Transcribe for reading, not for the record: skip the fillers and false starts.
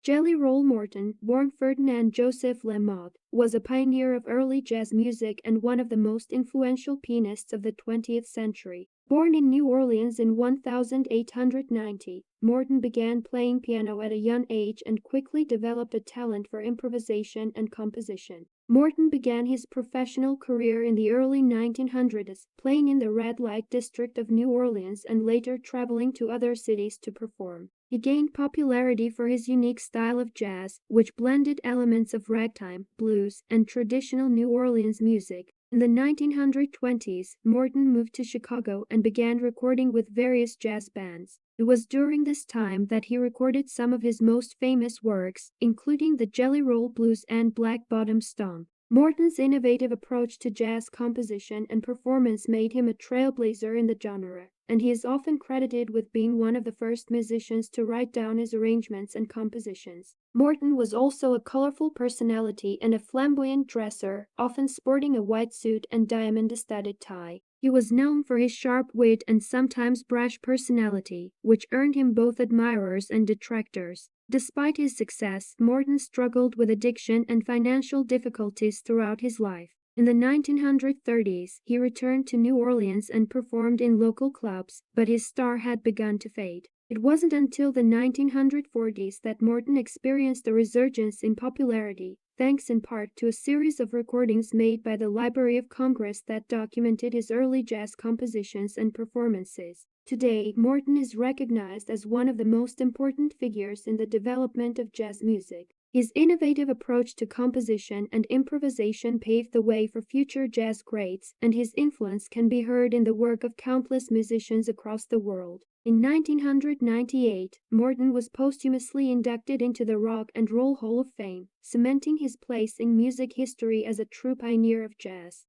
Jelly Roll Morton, born Ferdinand Joseph Lamotte, was a pioneer of early jazz music and one of the most influential pianists of the 20th century. Born in New Orleans in 1890, Morton began playing piano at a young age and quickly developed a talent for improvisation and composition. Morton began his professional career in the early 1900s, playing in the red light district of New Orleans and later traveling to other cities to perform. He gained popularity for his unique style of jazz, which blended elements of ragtime, blues, and traditional New Orleans music. In the 1920s, Morton moved to Chicago and began recording with various jazz bands. It was during this time that he recorded some of his most famous works, including the Jelly Roll Blues and Black Bottom Stomp. Morton's innovative approach to jazz composition and performance made him a trailblazer in the genre, and he is often credited with being one of the first musicians to write down his arrangements and compositions. Morton was also a colorful personality and a flamboyant dresser, often sporting a white suit and diamond-studded tie. He was known for his sharp wit and sometimes brash personality, which earned him both admirers and detractors. Despite his success, Morton struggled with addiction and financial difficulties throughout his life. In the 1930s, he returned to New Orleans and performed in local clubs, but his star had begun to fade. It wasn't until the 1940s that Morton experienced a resurgence in popularity, thanks in part to a series of recordings made by the Library of Congress that documented his early jazz compositions and performances. Today, Morton is recognized as one of the most important figures in the development of jazz music. His innovative approach to composition and improvisation paved the way for future jazz greats, and his influence can be heard in the work of countless musicians across the world. In 1998, Morton was posthumously inducted into the Rock and Roll Hall of Fame, cementing his place in music history as a true pioneer of jazz.